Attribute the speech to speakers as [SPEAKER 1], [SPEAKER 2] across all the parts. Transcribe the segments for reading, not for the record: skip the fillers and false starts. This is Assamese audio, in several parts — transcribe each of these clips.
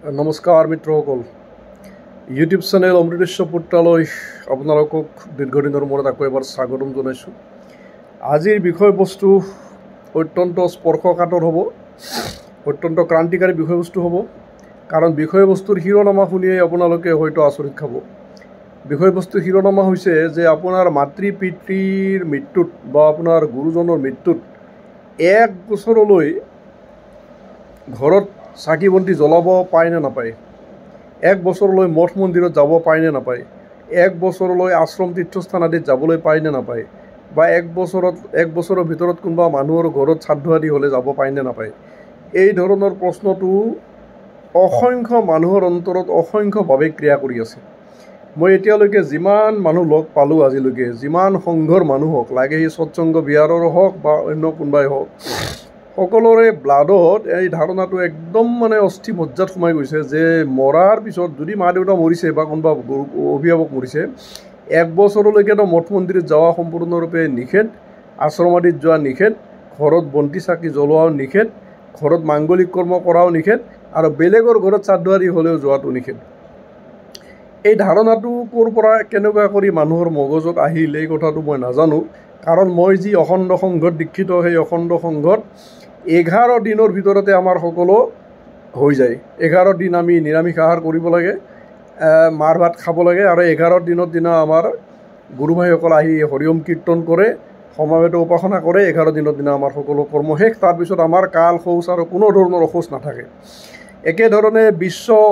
[SPEAKER 1] নমস্কাৰ মিত্ৰসকল, ইউটিউব চেনেল অমৃতেশ্বৰ পুত্ৰালৈ আপোনালোকক দীৰ্ঘদিনৰ মূৰত আকৌ এবাৰ স্বাগতম জনাইছোঁ। আজিৰ বিষয়বস্তু অত্যন্ত স্পৰ্শকাতৰ হ'ব, অত্যন্ত ক্ৰান্তিকাৰী বিষয়বস্তু হ'ব। কাৰণ বিষয়বস্তুৰ শিৰোনামা শুনিয়েই আপোনালোকে হয়তো আচৰিত খাব। বিষয়বস্তুৰ শিৰোনামা হৈছে যে আপোনাৰ মাতৃ পিতৃৰ মৃত্যুত বা আপোনাৰ গুৰুজনৰ মৃত্যুত 1 বছৰলৈ ঘৰত চাকি বন্তি জ্বলাব পায় নে নাপায়, 1 বছৰলৈ মঠ মন্দিৰত যাব পায় নে নাপায়, 1 বছৰলৈ আশ্ৰম তীৰ্থস্থান আদিত যাবলৈ পায় নে নাপায়, বা 1 বছৰৰ ভিতৰত কোনোবা মানুহৰ ঘৰত শ্ৰাদ্ধ আদি হ'লে যাব পায় নে নাপায়। এই ধৰণৰ প্ৰশ্নটো অসংখ্য মানুহৰ অন্তৰত অসংখ্যভাৱে ক্ৰিয়া কৰি আছে। মই এতিয়ালৈকে যিমান মানুহ লগ পালোঁ আজিলৈকে, যিমান সংঘৰ মানুহ হওক, লাগে সি সৎসংগ বিহাৰৰ হওক বা অন্য কোনোবাই হওক, সকলোৰে ব্লাডত এই ধাৰণাটো একদম অস্থি মজ্জাত সোমাই গৈছে যে মৰাৰ পিছত যদি মা দেউতা মৰিছে বা কোনোবা অভিভাৱক মৰিছে, 1 বছৰলৈকেতো মঠ মন্দিৰত যোৱা সম্পূৰ্ণৰূপে নিষেধ, আশ্ৰম আদিত যোৱা নিষেধ, ঘৰত বন্তি চাকি জ্বলোৱাও নিষেধ, ঘৰত মাংগলিক কৰ্ম কৰাও নিষেধ, আৰু বেলেগৰ ঘৰত শ্ৰাদ্ধ আদি হ'লেও যোৱাটো নিষেধ। এই ধাৰণাটো ক'ৰ পৰা কেনেকুৱা কৰি মানুহৰ মগজত আহিল এই কথাটো মই নাজানো। কাৰণ মই যি অখণ্ড সংঘত দীক্ষিত, সেই অখণ্ড সংঘত 11 দিনৰ ভিতৰতে আমাৰ সকলো হৈ যায়। 11 দিন আমি নিৰামিষ আহাৰ কৰিব লাগে, মাৰ ভাত খাব লাগে, আৰু 11 দিনৰ দিনা আমাৰ গুৰু ভাইসকল আহি হৰিওম কীৰ্তন কৰে, সমবেত উপাসনা কৰে। 11 দিনৰ দিনা আমাৰ সকলো কৰ্ম শেষ। তাৰপিছত আমাৰ কাল শৌচ আৰু কোনো ধৰণৰ অশৌচ নাথাকে। একেধৰণে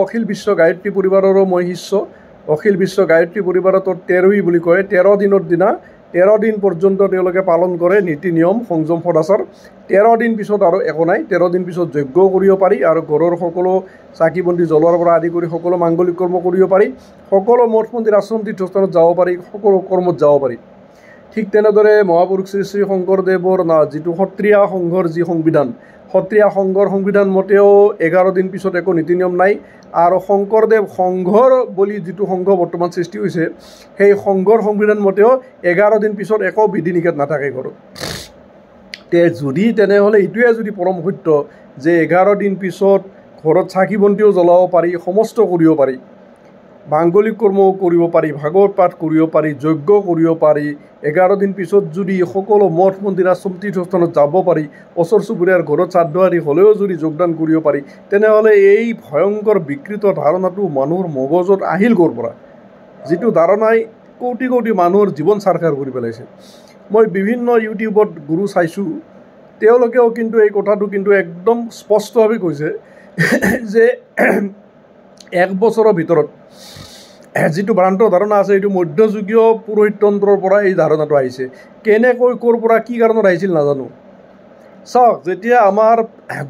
[SPEAKER 1] অখিল বিশ্ব গায়ত্ৰী পৰিবাৰৰো মই শিষ্য। অখিল বিশ্ব গায়ত্ৰী পৰিবাৰতো 13 বুলি কয়। 13 দিনৰ দিনা 13 দিন পৰ্যন্ত তেওঁলোকে পালন কৰে নীতি নিয়ম সংযম সদাচাৰ। 13 দিন পিছত আৰু একো নাই। 13 দিন পিছত যজ্ঞ কৰিব পাৰি, আৰু ঘৰৰ সকলো চাকি বন্তি জ্বলোৱাৰ পৰা আদি কৰি সকলো মাংগলিক কৰ্ম কৰিব পাৰি, সকলো মঠ মন্দিৰ আশ্ৰম তীৰ্থস্থানত যাব পাৰি, সকলো কৰ্মত যাব পাৰি। ঠিক তেনেদৰে মহাপুৰুষ শ্ৰী শ্ৰী শংকৰদেৱৰ যিটো সত্ৰীয়া সংঘৰ যি সংবিধান, সত্ৰীয়া সংঘৰ সংবিধান মতেও 11 দিন পিছত একো নীতি নিয়ম নাই। আৰু শংকৰদেৱ সংঘৰ বুলি যিটো সংঘ বৰ্তমান সৃষ্টি হৈছে, সেই সংঘৰ সংবিধান মতেও 11 দিন পিছত একো বিধি নিষেধ নাথাকে ঘৰত। যদি তেনেহ'লে এইটোৱে যদি পৰম সত্য যে 11 দিন পিছত ঘৰত চাকি বন্তিও জ্বলাব পাৰি, সমস্ত কৰিব পাৰি, মাংগলিক কৰ্মও কৰিব পাৰি, ভাগৱত পাঠ কৰিব পাৰি, যজ্ঞ কৰিব পাৰি, 11 দিন পিছত যদি সকলো মঠ মন্দিৰ আশ্ৰম তীৰ্থস্থানত যাব পাৰি, ওচৰ চুবুৰীয়াৰ ঘৰত শ্ৰাদ্ধ আদি হ'লেও যদি যোগদান কৰিব পাৰি, তেনেহ'লে এই ভয়ংকৰ বিকৃত ধাৰণাটো মানুহৰ মগজত আহিল ক'ৰ পৰা? যিটো ধাৰণাই কোটি কোটি মানুহৰ জীৱন চাৰখাৰ কৰি পেলাইছে। মই বিভিন্ন ইউটিউবত গুৰু চাইছোঁ, তেওঁলোকেও কিন্তু এই কথাটো কিন্তু একদম স্পষ্টভাৱে কৈছে যে 1 বছৰৰ ভিতৰত যিটো ভ্ৰান্ত ধাৰণা আছে, এইটো মধ্যযুগীয় পুৰোহিততন্ত্ৰৰ পৰা এই ধাৰণাটো আহিছে। কেনেকৈ ক'ৰ পৰা কি কাৰণত আহিছিল নাজানো। চাওক, যেতিয়া আমাৰ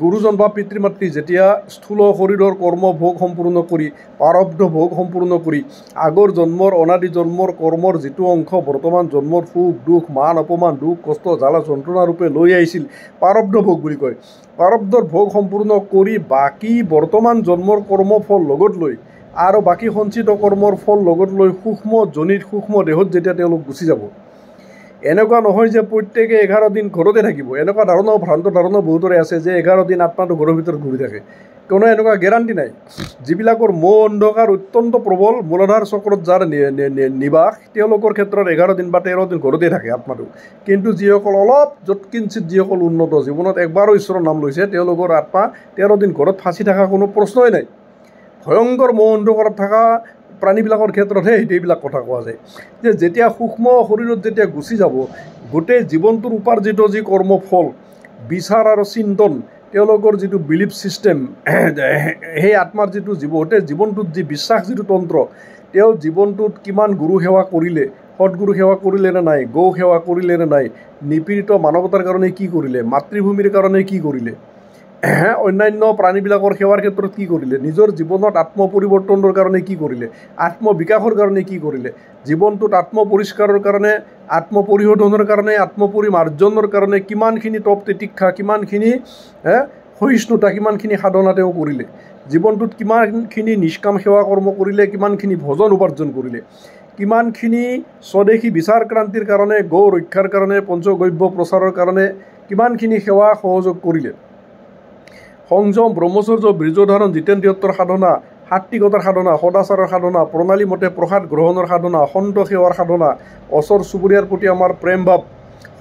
[SPEAKER 1] গুৰুজন বা পিতৃ মাতৃ যেতিয়া স্থূল শৰীৰৰ কৰ্ম ভোগ সম্পূৰ্ণ কৰি, প্ৰাৰব্ধ ভোগ সম্পূৰ্ণ কৰি, আগৰ জন্মৰ অনাদি জন্মৰ কৰ্মৰ যিটো অংশ বৰ্তমান জন্মৰ সুখ দুখ মান অপমান দুখ কষ্ট জ্বালা যন্ত্ৰণা ৰূপে লৈ আহিছিল, প্ৰাৰব্ধ ভোগ বুলি কয়। প্ৰাৰব্ধৰ ভোগ সম্পূৰ্ণ কৰি বাকী বৰ্তমান জন্মৰ কৰ্মফল লগত লৈ আৰু বাকী সঞ্চিত কৰ্মৰ ফল লগত লৈ সূক্ষ্ম জনিত সূক্ষ্ম দেহত যেতিয়া তেওঁলোক গুচি যাব, এনেকুৱা নহয় যে প্ৰত্যেকে 11 দিন ঘৰতে থাকিব। এনেকুৱা ধাৰণাও ভ্ৰান্ত ধাৰণা বহুতৰে আছে যে 11 দিন আত্মাটো ঘৰৰ ভিতৰত ঘূৰি থাকে। কোনো এনেকুৱা গেৰাণ্টি নাই। যিবিলাকৰ মোহ অন্ধকাৰ অত্যন্ত প্ৰবল, মূলাধাৰ চক্ৰত যাৰ নিবাস, তেওঁলোকৰ ক্ষেত্ৰত 11 দিন বা 13 দিন ঘৰতে থাকে আত্মাটো। কিন্তু যিসকল অলপ যৎকিঞ্চিত যিসকল উন্নত, জীৱনত একবাৰো ঈশ্বৰৰ নাম লৈছে, তেওঁলোকৰ আত্মা 13 দিন ঘৰত ফাঁচি থকা কোনো প্ৰশ্নই নাই। ভয়ংকৰ মোহ অন্ধকাৰত থকা প্ৰাণীবিলাকৰ ক্ষেত্ৰতহে এইবিলাক কথা কোৱা যায় যে যেতিয়া সূক্ষ্ম শৰীৰত যেতিয়া গুচি যাব, গোটেই জীৱনটোৰ উপাৰ্জিত যি কৰ্মফল, বিচাৰ আৰু চিন্তন, তেওঁলোকৰ যিটো বিলিফ ছিষ্টেম, সেই আত্মাৰ যিটো গোটেই জীৱনটোত যি বিশ্বাস যিটো তন্ত্ৰ, তেওঁ জীৱনটোত কিমান গুৰু সেৱা কৰিলে, সৎগুৰু সেৱা কৰিলে নে নাই, গৌ সেৱা কৰিলে নে নাই, নিপীড়িত মানৱতাৰ কাৰণে কি কৰিলে, মাতৃভূমিৰ কাৰণে কি কৰিলে, অন্যান্য প্ৰাণীবিলাকৰ সেৱাৰ ক্ষেত্ৰত কি কৰিলে, নিজৰ জীৱনত আত্মপৰিৱৰ্তনৰ কাৰণে কি কৰিলে, আত্মবিকাশৰ কাৰণে কি কৰিলে, জীৱনটোত আত্মপৰিষ্কাৰৰ কাৰণে, আত্মপৰিশোধনৰ কাৰণে, আত্মপৰিমাৰ্জনৰ কাৰণে কিমানখিনি তপ তিতিক্ষা, কিমানখিনি সহিষ্ণুতা, কিমানখিনি সাধনা তেওঁ কৰিলে, জীৱনটোত কিমানখিনি নিষ্কাম সেৱা কৰ্ম কৰিলে, কিমানখিনি ভজন উপাৰ্জন কৰিলে, কিমানখিনি স্বদেশী বিচাৰ ক্ৰান্তিৰ কাৰণে, গৌ ৰক্ষাৰ কাৰণে, পঞ্চগব্য প্ৰচাৰৰ কাৰণে কিমানখিনি সেৱা সহযোগ কৰিলে। সংযম ব্ৰহ্মচৰ্য বীৰ্যধাৰণ জিতেন্দ্ৰিয়ত্বৰ সাধনা সাত্বিকতাৰ সাধনা সদাচাৰৰ সাধনা প্ৰণালী মতে প্ৰসাদ গ্ৰহণৰ সাধনা সন্ত সেৱাৰ সাধনা ওচৰ চুবুৰীয়াৰ প্ৰতি আমাৰ প্ৰেম ভাৱ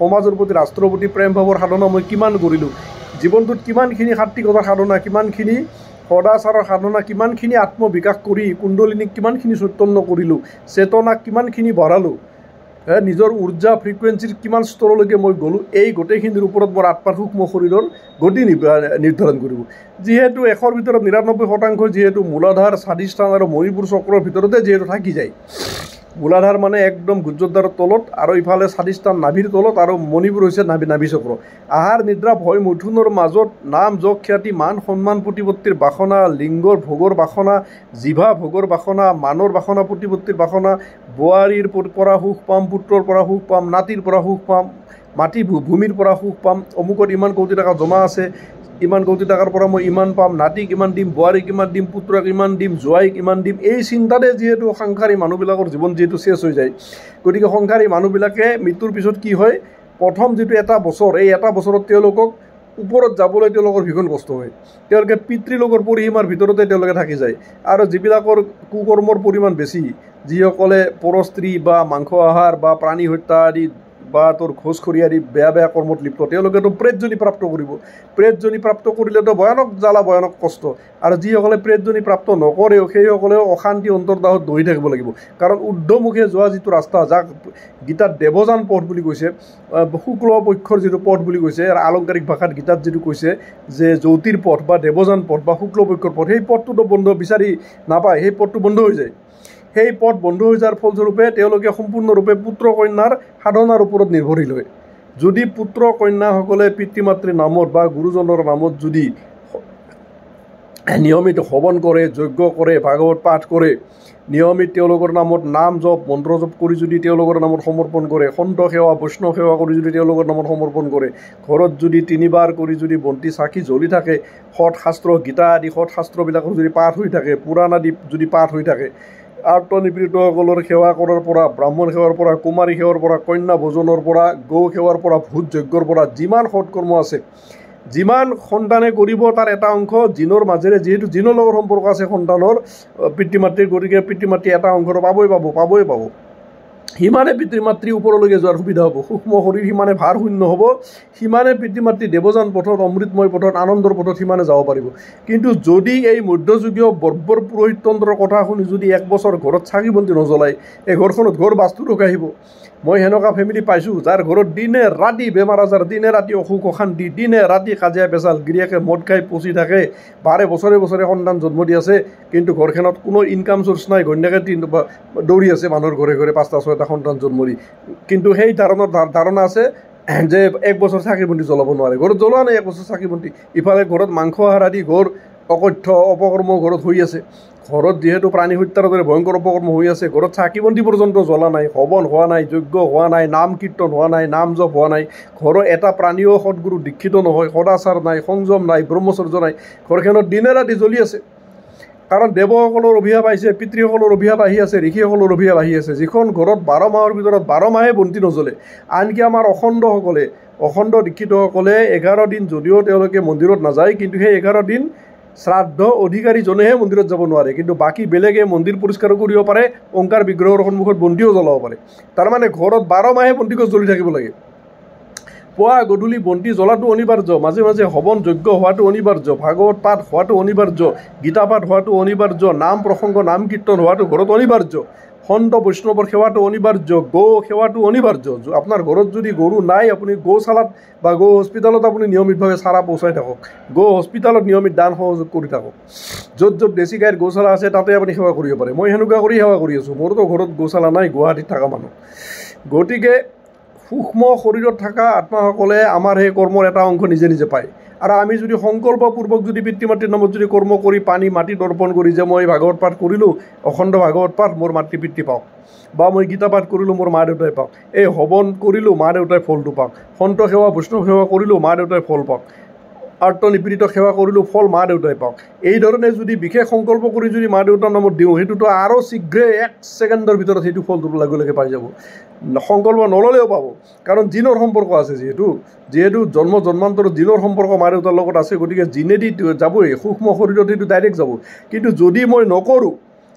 [SPEAKER 1] সমাজৰ প্ৰতি ৰাষ্ট্ৰৰ প্ৰতি প্ৰেম ভাৱৰ সাধনা মই কিমান কৰিলোঁ জীৱনটোত কিমানখিনি সাত্বিকতাৰ সাধনা কিমানখিনি সদাচাৰৰ সাধনা কিমানখিনি আত্মবিকাশ কৰি কুণ্ডলিনীক কিমানখিনি চৈতন্য কৰিলোঁ চেতনাক কিমানখিনি বঢ়ালোঁ নিজৰ উৰ্জা ফ্ৰিকুৱেঞ্চিৰ কিমান স্তৰলৈকে মই গ'লোঁ এই গোটেইখিনিৰ ওপৰত মোৰ আত্মাৰ সূক্ষ্ম শৰীৰৰ গতি নিৰ্ধাৰণ কৰিব যিহেতু 100ৰ ভিতৰত 99% যিহেতু মূলাধাৰ স্বাধিষ্ঠান আৰু মণিপুৰ চক্ৰৰ ভিতৰতে যিহেতু থাকি যায় মূলাধাৰ মানে একদম গুজ্জদ্বাৰৰ তলত আৰু ইফালে স্বাধিষ্ঠান নাভিৰ তলত আৰু মণিপুৰ হৈছে নাভি চক্ৰ আহাৰ নিদ্ৰা ভয় মৈথুনৰ মাজত নাম যশ খ্যাতি মান সন্মান প্ৰতিপত্তিৰ বাসনা লিংগৰ ভোগৰ বাসনা জিভা ভোগৰ বাসনা মানৰ বাসনা প্ৰতিপত্তিৰ বাসনা বোৱাৰীৰ পৰা সুখ পাম পুত্ৰৰ পৰা সুখ পাম নাতিৰ পৰা সুখ পাম মাটি ভূমিৰ পৰা সুখ পাম অমুকত ইমান কোটি টকা জমা আছে ইমান কোটি টকাৰ পৰা মই ইমান পাম নাতিক ইমান দিম বোৱাৰীক ইমান দিম পুত্ৰক ইমান দিম জোৱাইক ইমান দিম এই চিন্তাতে যিহেতু সংসাৰী মানুহবিলাকৰ জীৱন যিহেতু শেষ হৈ যায় গতিকে সংসাৰী মানুহবিলাকে মৃত্যুৰ পিছত কি হয় প্ৰথম যিটো এটা বছৰ এই এটা বছৰত তেওঁলোকক ওপৰত যাবলৈ তেওঁলোকৰ ভীষণ কষ্ট হয় তেওঁলোকে পিতৃলোকৰ পৰিসীমাৰ ভিতৰতে তেওঁলোকে থাকি যায় আৰু যিবিলাকৰ কুকৰ্মৰ পৰিমাণ বেছি যিসকলে পৰস্ত্ৰী বা মাংস আহাৰ বা প্ৰাণী হত্যা আদি বা তোৰ ঘোষখৰি আদি বেয়া কৰ্মত লিপ্ত তেওঁলোকেতো প্ৰেতজনী প্ৰাপ্ত কৰিব প্ৰেতজনী প্ৰাপ্ত কৰিলেতো ভয়ানক জ্বালা ভয়ানক কষ্ট আৰু যিসকলে প্ৰেতজনী প্ৰাপ্ত নকৰেও সেইসকলেও অশান্তি অন্তৰ্দাহত দহি থাকিব লাগিব কাৰণ ঊৰ্ধ্বমুখে যোৱা যিটো ৰাস্তা যাক গীতাত দেৱযান পথ বুলি কৈছে শুক্ল পক্ষৰ যিটো পথ বুলি কৈছে আৰু আলংকাৰিক ভাষাত গীতাত যিটো কৈছে যে জ্যোতিৰ পথ বা দেৱযান পথ বা শুক্ল পক্ষৰ পথ সেই পথটোতো বন্ধ বিচাৰি নাপায় সেই পথটো বন্ধ হৈ যায় সেই পথ বন্ধ হৈ যোৱাৰ ফলস্বৰূপে তেওঁলোকে সম্পূৰ্ণৰূপে পুত্ৰ কন্যাৰ সাধনাৰ ওপৰত নিৰ্ভৰশীল হয় যদি পুত্ৰ কন্যাসকলে পিতৃ মাতৃৰ নামত বা গুৰুজনৰ নামত যদি নিয়মিত হৱন কৰে যজ্ঞ কৰে ভাগৱত পাঠ কৰে নিয়মিত তেওঁলোকৰ নামত নাম জপ মন্ত্ৰ জপ কৰি যদি তেওঁলোকৰ নামত সমৰ্পণ কৰে সন্ত সেৱা বৈষ্ণৱ সেৱা কৰি যদি তেওঁলোকৰ নামত সমৰ্পণ কৰে ঘৰত যদি 3বাৰ কৰি যদি বন্তি চাকি জ্বলি থাকে সৎ শাস্ত্ৰ গীতা আদি সৎ শাস্ত্ৰবিলাকৰ যদি পাঠ হৈ থাকে পুৰাণ আদি যদি পাঠ হৈ থাকে আৰ্তনিপীড়িতসকলৰ সেৱা কৰাৰ পৰা ব্ৰাহ্মণ সেৱাৰ পৰা কুমাৰী সেৱাৰ পৰা কন্যা ভোজনৰ পৰা গৌ সেৱাৰ পৰা ভূত যজ্ঞৰ পৰা যিমান সৎকৰ্ম আছে যিমান সন্তানে কৰিব তাৰ এটা অংশ জিনৰ মাজেৰে যিহেতু জিনৰ লগত সম্পৰ্ক আছে সন্তানৰ পিতৃ মাতৃৰ গতিকে পিতৃ মাতৃ এটা অংশটো পাবই পাব সিমানে পিতৃ মাতৃ ওপৰলৈকে যোৱাৰ সুবিধা হ'ব সূক্ষ্ম শৰীৰ সিমানে ভাৰ শূন্য হ'ব সিমানে পিতৃ মাতৃ দেৱযান পথত অমৃতময় পথত আনন্দৰ পথত সিমানে যাব পাৰিব কিন্তু যদি এই মধ্যযুগীয় বৰ্বৰ পুৰোহিততন্ত্ৰৰ কথা শুনি যদি 1 বছৰ ঘৰত চাকি বন্তি নজ্বলাই এই ঘৰখনত ঘৰ বাস্তু আহিব মই সেনেকুৱা ফেমিলি পাইছোঁ যাৰ ঘৰত দিনে ৰাতি বেমাৰ আজাৰ দিনে ৰাতি অসুখ অশান্তি দিনে ৰাতি কাজিয়া পেচাল গিৰিয়েকে মদ খাই পচি থাকে 12 বছৰে সন্তান জন্ম দি আছে কিন্তু ঘৰখনত কোনো ইনকাম চ'ৰ্চ নাই ঘৈণীয়েকে দৌৰি আছে মানুহৰ ঘৰে ঘৰে 5টা 6টা সন্তান জন্ম দি কিন্তু সেই ধাৰণা আছে যে 1 বছৰ চাকি বন্তি জ্বলাব নোৱাৰে ঘৰত জ্বলোৱা নাই 1 বছৰ চাকি বন্তি ইফালে ঘৰত মাংস আহাৰ আদি ঘৰ অকথ্য অপকৰ্ম ঘৰত হৈ আছে ঘৰত যিহেতু প্ৰাণী হত্যাৰ দৰে ভয়ংকৰ অপকৰ্ম হৈ আছে ঘৰত চাকি বন্তি পৰ্যন্ত জ্বলা নাই হৱন হোৱা নাই যজ্ঞ হোৱা নাই নাম কীৰ্তন হোৱা নাই নাম জপ হোৱা নাই ঘৰৰ এটা প্ৰাণীও সৎগুৰু দীক্ষিত নহয় সদাচাৰ নাই সংযম নাই ব্ৰহ্মচৰ্য নাই ঘৰখনত দিনে ৰাতি জ্বলি আছে কাৰণ দেৱসকলৰ অভিশাপ আহিছে পিতৃসকলৰ অভিশাপ আহি আছে ঋষিসকলৰ অভিশাপ আহি আছে যিখন ঘৰত 12 মাহৰ ভিতৰত 12 মাহে বন্তি নজ্বলে আনকি আমাৰ অখণ্ড দীক্ষিতসকলে 11 দিন যদিও তেওঁলোকে মন্দিৰত নাযায় কিন্তু সেই 11 দিন শ্ৰাদ্ধ অধিকাৰীজনেহে মন্দিৰত যাব নোৱাৰে কিন্তু বাকী বেলেগে মন্দিৰ পৰিষ্কাৰ কৰিব পাৰে ওংকাৰ বিগ্ৰহৰ সন্মুখত বন্তিও জ্বলাব পাৰে তাৰমানে ঘৰত 12 মাহে বন্তিগছ জ্বলি থাকিব লাগে পুৱা গধূলি বন্তি জ্বলাটো অনিবাৰ্য মাজে মাজে হৱন যজ্ঞ হোৱাটো অনিবাৰ্য ভাগৱত পাঠ হোৱাটো অনিবাৰ্য গীতা পাঠ হোৱাটো অনিবাৰ্য নাম প্ৰসংগ নাম কীৰ্তন হোৱাটো ঘৰত অনিবাৰ্য সন্ত বৈষ্ণৱৰ সেৱাটো অনিবাৰ্য গৌ সেৱাটো অনিবাৰ্য আপোনাৰ ঘৰত যদি গৰু নাই আপুনি গৌশালাত বা গৌ হস্পিটেলত আপুনি নিয়মিতভাৱে চাৰা পহুচাই থাকক গৌ হস্পিটেলত নিয়মিত দান সহযোগ কৰি থাকক য'ত দেশী গাইৰ গৌশালা আছে তাতে আপুনি সেৱা কৰিব পাৰে মই সেনেকুৱা কৰি সেৱা কৰি আছোঁ মোৰতো ঘৰত গৌশালা নাই গুৱাহাটীত থকা মানুহ গতিকে সূক্ষ্ম শৰীৰত থকা আত্মাসকলে আমাৰ সেই কৰ্মৰ এটা অংশ নিজে পায় আৰু আমি যদি সংকল্পপূৰ্বক যদি পিতৃ মাতৃৰ নামত যদি কৰ্ম কৰি পানী মাটি দৰ্পণ কৰি যে মই ভাগৱত পাঠ কৰিলোঁ অখণ্ড ভাগৱত পাঠ মোৰ মাতৃ পিতৃ পাওক বা মই গীতা পাঠ কৰিলোঁ মোৰ মা দেউতাই পাওক এই হৱন কৰিলোঁ মা দেউতাই ফলটো পাওক সন্ত সেৱা বৈষ্ণৱ সেৱা কৰিলোঁ মা দেউতাই ফল পাওক আৰ্তনিপীড়িত সেৱা কৰিলোঁ ফল মা দেউতাই পাওক এই ধৰণে যদি বিশেষ সংকল্প কৰি যদি মা দেউতাৰ নামত দিওঁ সেইটোতো আৰু শীঘ্ৰে 1 ছেকেণ্ডৰ ভিতৰত সেইটো ফলটো লগে পাই যাব সংকল্প নল'লেও পাব কাৰণ জিনৰ সম্পৰ্ক আছে যিহেতু জন্ম জন্মান্তৰত জিনৰ সম্পৰ্ক মা দেউতাৰ লগত আছে গতিকে জিনেদি যাবই সূক্ষ্ম শৰীৰত সেইটো ডাইৰেক্ট যাব কিন্তু যদি মই নকৰোঁ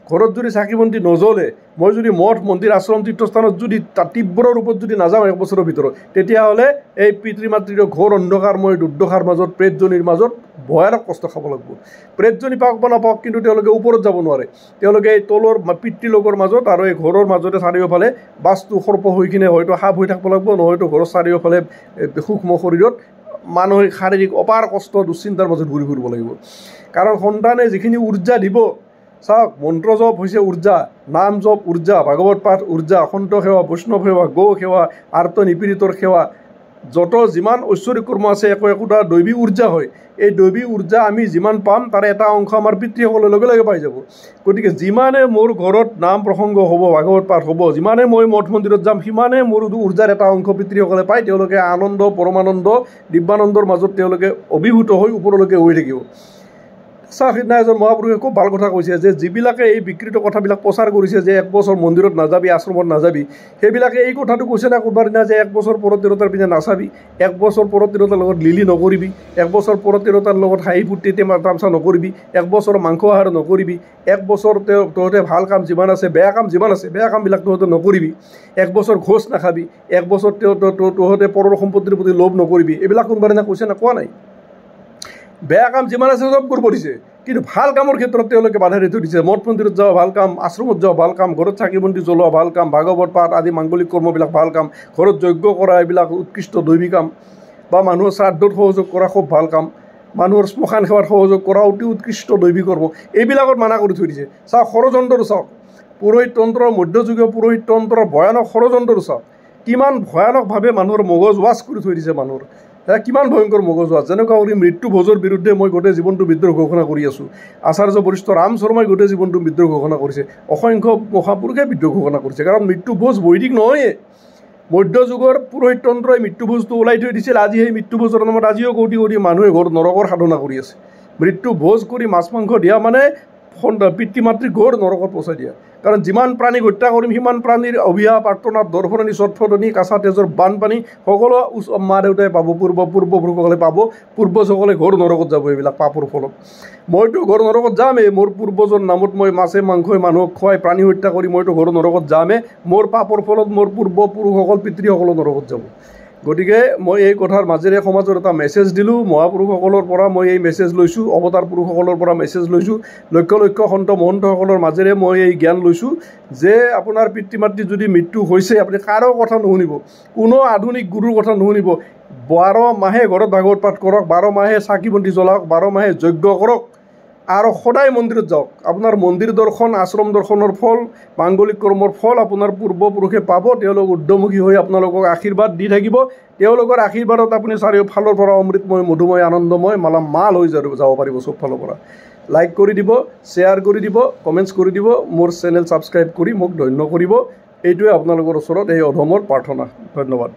[SPEAKER 1] ঘৰত যদি চাকি বন্তি নজ্বলে মই যদি মঠ মন্দিৰ আশ্ৰম তীৰ্থস্থানত যদি তীব্ৰ ৰূপত যদি নাযাওঁ 1 বছৰৰ ভিতৰত তেতিয়াহ'লে এই পিতৃ মাতৃৰ ঘোৰ অন্ধকাৰময় দুৰ্দশাৰ মাজত প্ৰেতজনীৰ মাজত ভয়ানক কষ্ট খাব লাগিব প্ৰেতজনী পাওক বা নাপাওক কিন্তু তেওঁলোকে ওপৰত যাব নোৱাৰে তেওঁলোকে এই তলৰ পিতৃলোকৰ মাজত আৰু এই ঘৰৰ মাজতে চাৰিওফালে বাস্তু সৰ্প হৈ কিনে হয়তো সাপ হৈ থাকিব লাগিব নহয়তো ঘৰৰ চাৰিওফালে সূক্ষ্ম শৰীৰত মানসিক শাৰীৰিক অপাৰ কষ্ট দুশ্চিন্তাৰ মাজত ঘূৰি ফুৰিব লাগিব কাৰণ সন্তানে যিখিনি উৰ্জা দিব চাওক মন্ত্ৰ জপ হৈছে উৰ্জা নাম জপ উৰ্জা ভাগৱত পাঠ উৰ্জা সন্ত সেৱা বৈষ্ণৱ সেৱা গৌ সেৱা আৰ্ত নিপীড়িতৰ সেৱা যত যিমান ঐশ্বৰিক কৰ্ম আছে একোটা দৈৱিক উৰ্জা হয় এই দৈৱিক উৰ্জা আমি যিমান পাম তাৰে এটা অংশ আমাৰ পিতৃসকলে লগে লগে পাই যাব গতিকে যিমানে মোৰ ঘৰত নাম প্ৰসংগ হ'ব ভাগৱত পাঠ হ'ব যিমানে মই মঠ মন্দিৰত যাম সিমানে মোৰ উৰ্জাৰ এটা অংশ পিতৃসকলে পায় তেওঁলোকে আনন্দ পৰমানন্দ দিব্যানন্দৰ মাজত তেওঁলোকে অভিভূত হৈ ওপৰলৈকে হৈ থাকিব সিদিনা এজন মহাপুৰুষে খুব ভাল কথা কৈছে যে যিবিলাকে এই বিকৃত কথাবিলাক প্ৰচাৰ কৰিছে যে 1 বছৰ মন্দিৰত নাযাবি আশ্ৰমত নাযাবি সেইবিলাকে এই কথাটো কৈছে না কোনোবাৰ দিনা যে 1 বছৰ পৰতিৰতাৰ পিনে নাচাবি 1 বছৰ পৰতিৰতাৰ লগত লিলি নকৰিবি 1 বছৰ পৰতিৰতাৰ লগত হাঁহি ফূৰ্তি তামচা নকৰিবি 1 বছৰ মাংস আহাৰ নকৰিবি 1 বছৰ তহঁতে ভাল কাম যিমান আছে বেয়া কামবিলাক তহঁতে নকৰিবি 1 বছৰ ঘোষ নাখাবি 1 বছৰ তহঁতে পৰৰ সম্পত্তিৰ প্ৰতি লোভ নকৰিবি এইবিলাক কোনোবাৰ দিনা কৈছে না কোৱা নাই বেয়া কাম যিমান আছে চব কৰিব দিছে কিন্তু ভাল কামৰ ক্ষেত্ৰত তেওঁলোকে বাধা দি থৈ দিছে মঠ মন্দিৰত যোৱা ভাল কাম আশ্ৰমত যোৱা ভাল কাম ঘৰত চাকি বন্তি জ্বলোৱা ভাল কাম ভাগৱত পাঠ আদি মাংগলিক কৰ্মবিলাক ভাল কাম ঘৰত যজ্ঞ কৰা এইবিলাক উৎকৃষ্ট দৈৱিক কাম বা মানুহৰ শ্ৰাদ্ধত সহযোগ কৰা খুব ভাল কাম মানুহৰ শ্মশান সেৱাত সহযোগ কৰা অতি উৎকৃষ্ট দৈৱিক কৰ্ম এইবিলাকত মানা কৰি থৈ দিছে চাওক ষড়যন্ত্ৰটো চাওক পুৰোহিততন্ত্ৰৰ মধ্যযুগীয় পুৰোহিততন্ত্ৰৰ ভয়ানক ষড়যন্ত্ৰটো চাওক কিমান ভয়ানকভাৱে মানুহৰ মগজ ৱাছ কৰি থৈ দিছে মানুহৰ কিমান ভয়ংকৰ মগজ ৱাছ যেনেকুৱা কৰি মৃত্যু ভোজৰ বিৰুদ্ধে মই গোটেই জীৱনটো বিদ্ৰোহ ঘোষণা কৰি আছোঁ আচাৰ্য বৰিষ্ঠ ৰাম শৰ্মাই গোটেই জীৱনটো বিদ্ৰোহ ঘোষণা কৰিছে অসংখ্য মহাপুৰুষে বিদ্ৰোহ ঘোষণা কৰিছে কাৰণ মৃত্যু ভোজ বৈদিক নহয়ে মধ্যযুগৰ পুৰোহিততন্ত্ৰই মৃত্যু ভোজটো ওলাই থৈ দিছিল আজি সেই মৃত্যু ভোজৰ নামত আজিও কোটি কোটি মানুহে ঘৰ নৰকৰ সাধনা কৰি আছে মৃত্যু ভোজ কৰি মাছ মাংস দিয়া মানে পিতৃ মাতৃ ঘৰ নৰকত পচাই দিয়া কাৰণ যিমান প্ৰাণীক হত্যা কৰিম সিমান প্ৰাণীৰ অভিশাপ প্ৰাৰ্থনাত দৰ্শনী চটফটনি কাঁচা তেজৰ বানপানী সকলো মা দেউতাই পাব পূৰ্বপুৰুষসকলে পাব পূৰ্বজসকলে ঘৰ নৰকত যাব এইবিলাক পাপৰ ফলত মইতো ঘৰ নৰকত যামেই মোৰ পূৰ্বজৰ নামত মই মাছে মাংসই মানুহক খুৱাই প্ৰাণী হত্যা কৰি মইতো ঘৰ নৰকত যামেই মোৰ পাপৰ ফলত মোৰ পূৰ্বপুৰুষসকল পিতৃসকলো নৰকত যাব গতিকে মই এই কথাৰ মাজেৰে সমাজৰ এটা মেছেজ দিলোঁ মহাপুৰুষসকলৰ পৰা মই এই মেছেজ লৈছোঁ অৱতাৰ পুৰুষসকলৰ পৰা মেছেজ লৈছোঁ লক্ষ লক্ষ সন্ত মহন্তসকলৰ মাজেৰে মই এই জ্ঞান লৈছোঁ যে আপোনাৰ পিতৃ মাতৃ যদি মৃত্যু হৈছে আপুনি কাৰো কথা নুশুনিব কোনো আধুনিক গুৰুৰ কথা নুশুনিব 12 মাহে ঘৰত ভাগৱত পাঠ কৰক 12 মাহে চাকি বন্তি জ্বলাওক 12 মাহে যজ্ঞ কৰক আৰু সদায় মন্দিৰত যাওক আপোনাৰ মন্দিৰ দৰ্শন আশ্ৰম দৰ্শনৰ ফল মাংগলিক কৰ্মৰ ফল আপোনাৰ পূৰ্বপুৰুষে পাব তেওঁলোক উৰ্ধমুখী হৈ আপোনালোকক আশীৰ্বাদ দি থাকিব তেওঁলোকৰ আশীৰ্বাদত আপুনি চাৰিওফালৰ পৰা অমৃতময় মধুময় আনন্দময় মাল হৈ যাব পাৰিব চব ফালৰ পৰা লাইক কৰি দিব শ্বেয়াৰ কৰি দিব কমেণ্টছ কৰি দিব মোৰ চেনেল ছাবস্ক্ৰাইব কৰি মোক ধন্য কৰিব এইটোৱে আপোনালোকৰ ওচৰত এই অধমৰ প্ৰাৰ্থনা ধন্যবাদ